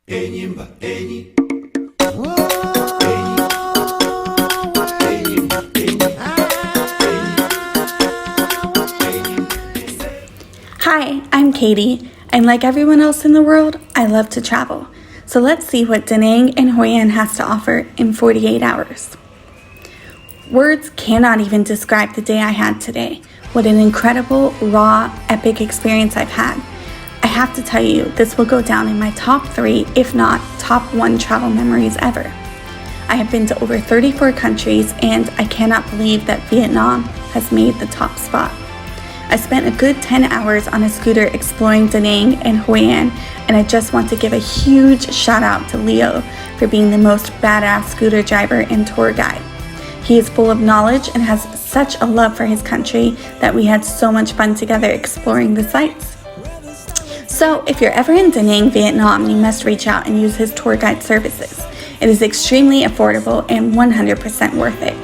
Hi, I'm Katie, and like everyone else in the world, I love to travel. So let's see what Nang and Hoi Ann has to offer in 48 hours. Words cannot even describe the day I had today. What an incredible, raw, epic experience I've had. I have to tell you, this will go down in my top 3, if not top 1 travel memories ever. I have been to over 34 countries, and I cannot believe that Vietnam has made the top spot. I spent a good 10 hours on a scooter exploring Da Nang and Hoi An, and I just want to give a huge shout out to Leo for being the most badass scooter driver and tour guide. He is full of knowledge and has such a love for his country that we had so much fun together exploring the sights. So if you're ever in Da Nang, Vietnam, you must reach out and use his tour guide services. It is extremely affordable and 100% worth it.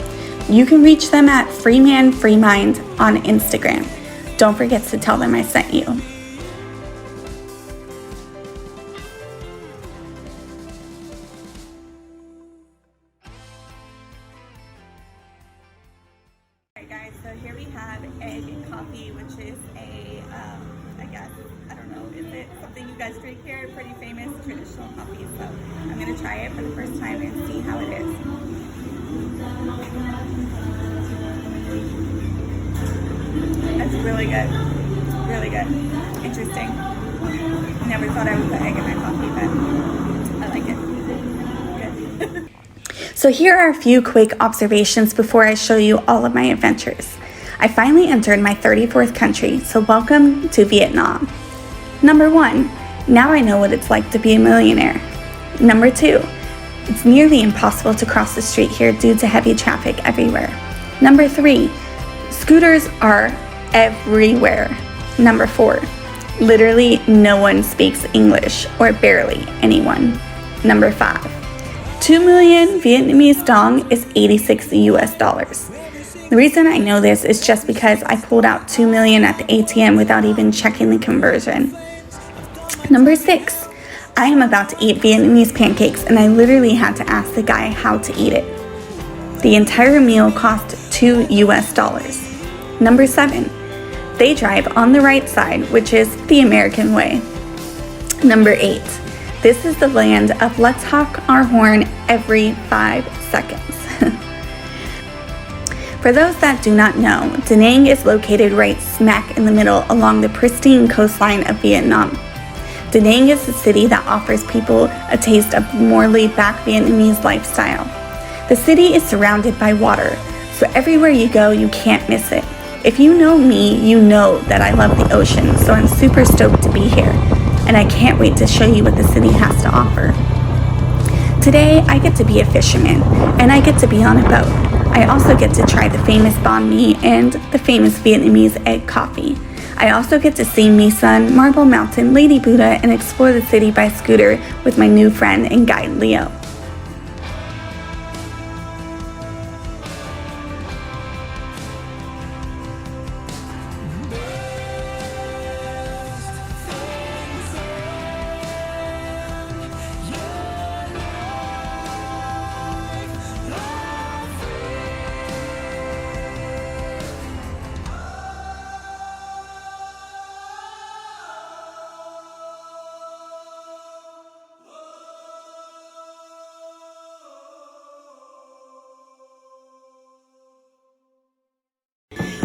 You can reach them at FreemanFreeMind on Instagram. Don't forget to tell them I sent you. Alright guys, so here we have egg coffee, which is is it something you guys drink here? Pretty famous traditional coffee. So I'm going to try it for the first time and see how it is. That's really good. Really good. Interesting. Never thought I would put egg in my coffee, but I like it. Good. So here are a few quick observations before I show you all of my adventures. I finally entered my 34th country, so welcome to Vietnam. Number 1, now I know what it's like to be a millionaire. Number 2, it's nearly impossible to cross the street here due to heavy traffic everywhere. Number 3, scooters are everywhere. Number 4, literally no one speaks English, or barely anyone. Number 5, 2 million Vietnamese dong is 86 US dollars. The reason I know this is just because I pulled out 2 million at the ATM without even checking the conversion. Number 6, I am about to eat Vietnamese pancakes and I literally had to ask the guy how to eat it. The entire meal cost 2 US dollars. Number 7, they drive on the right side, which is the American way. Number 8, this is the land of let's honk our horn every 5 seconds. For those that do not know, Da Nang is located right smack in the middle along the pristine coastline of Vietnam. Da Nang is the city that offers people a taste of more laid-back Vietnamese lifestyle. The city is surrounded by water, so everywhere you go, you can't miss it. If you know me, you know that I love the ocean, so I'm super stoked to be here, and I can't wait to show you what the city has to offer. Today, I get to be a fisherman, and I get to be on a boat. I also get to try the famous banh mi and the famous Vietnamese egg coffee. I also get to see My Sun, Marble Mountain, Lady Buddha, and explore the city by scooter with my new friend and guide, Leo.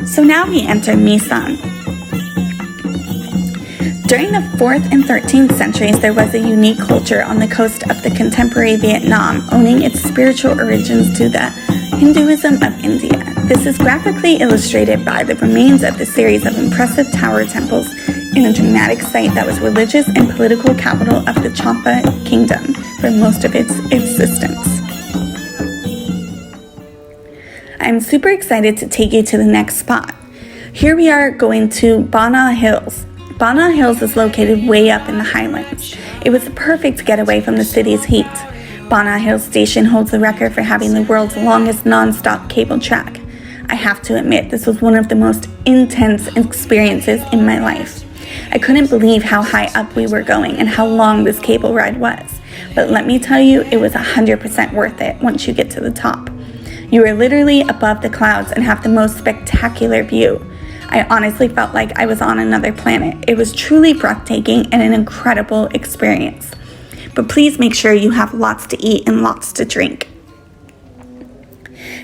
So now we enter My Sun. During the 4th and 13th centuries, there was a unique culture on the coast of the contemporary Vietnam, owing its spiritual origins to the Hinduism of India. This is graphically illustrated by the remains of the series of impressive tower temples in a dramatic site that was religious and political capital of the Champa Kingdom for most of its existence. I'm super excited to take you to the next spot. Here we are going to Bana Hills. Bana Hills is located way up in the highlands. It was a perfect getaway from the city's heat. Bana Hills Station holds the record for having the world's longest non-stop cable track. I have to admit, this was one of the most intense experiences in my life. I couldn't believe how high up we were going and how long this cable ride was. But let me tell you, it was 100% worth it once you get to the top. You are literally above the clouds and have the most spectacular view. I honestly felt like I was on another planet. It was truly breathtaking and an incredible experience. But please make sure you have lots to eat and lots to drink.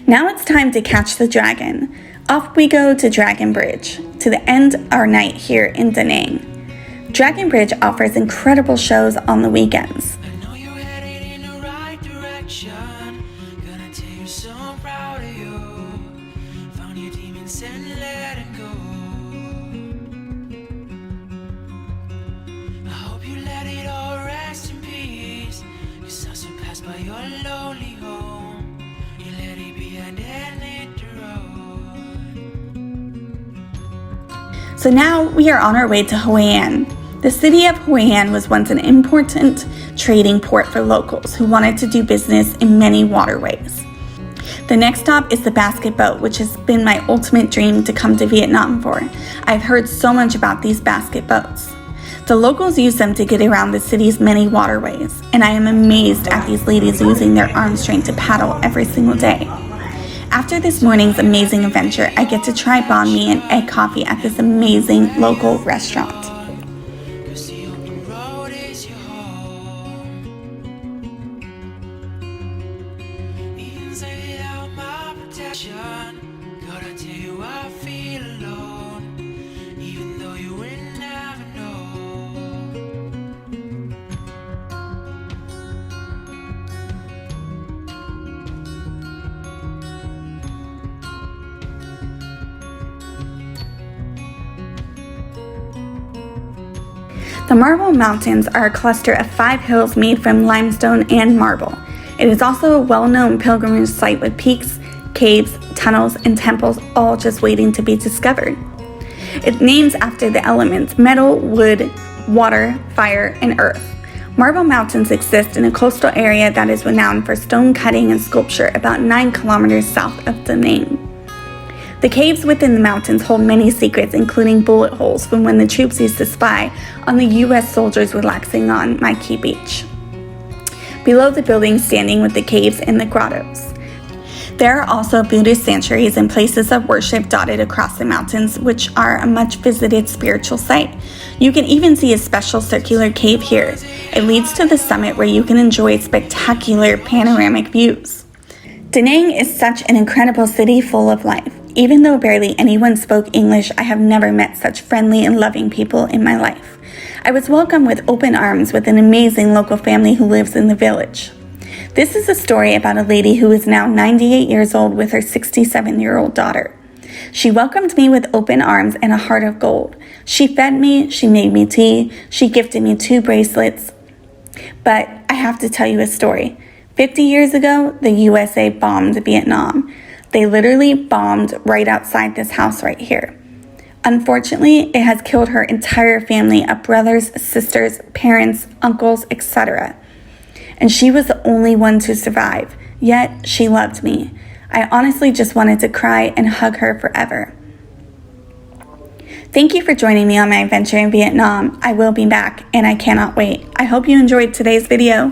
Now it's time to catch the dragon. Off we go to Dragon Bridge to end our night here in Da Nang. Dragon Bridge offers incredible shows on the weekends. By your lonely home, you let it be and then hit the road. So now we are on our way to Hoi An. The city of Hoi An was once an important trading port for locals who wanted to do business in many waterways. The next stop is the basket boat, which has been my ultimate dream to come to Vietnam for. I've heard so much about these basket boats. The locals use them to get around the city's many waterways, and I am amazed at these ladies using their arm strength to paddle every single day. After this morning's amazing adventure, I get to try banh mi and egg coffee at this amazing local restaurant. The Marble Mountains are a cluster of 5 hills made from limestone and marble. It is also a well-known pilgrimage site with peaks, caves, tunnels, and temples all just waiting to be discovered. It's named after the elements metal, wood, water, fire, and earth. Marble Mountains exist in a coastal area that is renowned for stone cutting and sculpture about 9 kilometers south of Da Nang. The caves within the mountains hold many secrets, including bullet holes from when the troops used to spy on the U.S. soldiers relaxing on Mai Key Beach. Below the buildings standing with the caves and the grottos. There are also Buddhist sanctuaries and places of worship dotted across the mountains, which are a much visited spiritual site. You can even see a special circular cave here. It leads to the summit where you can enjoy spectacular panoramic views. Da Nang is such an incredible city full of life. Even though barely anyone spoke English, I have never met such friendly and loving people in my life. I was welcomed with open arms with an amazing local family who lives in the village. This is a story about a lady who is now 98 years old with her 67-year-old daughter. She welcomed me with open arms and a heart of gold. She fed me, she made me tea, she gifted me 2 bracelets. But I have to tell you a story. 50 years ago, the USA bombed Vietnam. They literally bombed right outside this house right here. Unfortunately, it has killed her entire family of brothers, sisters, parents, uncles, etc. And she was the only one to survive, yet she loved me. I honestly just wanted to cry and hug her forever. Thank you for joining me on my adventure in Vietnam. I will be back and I cannot wait. I hope you enjoyed today's video.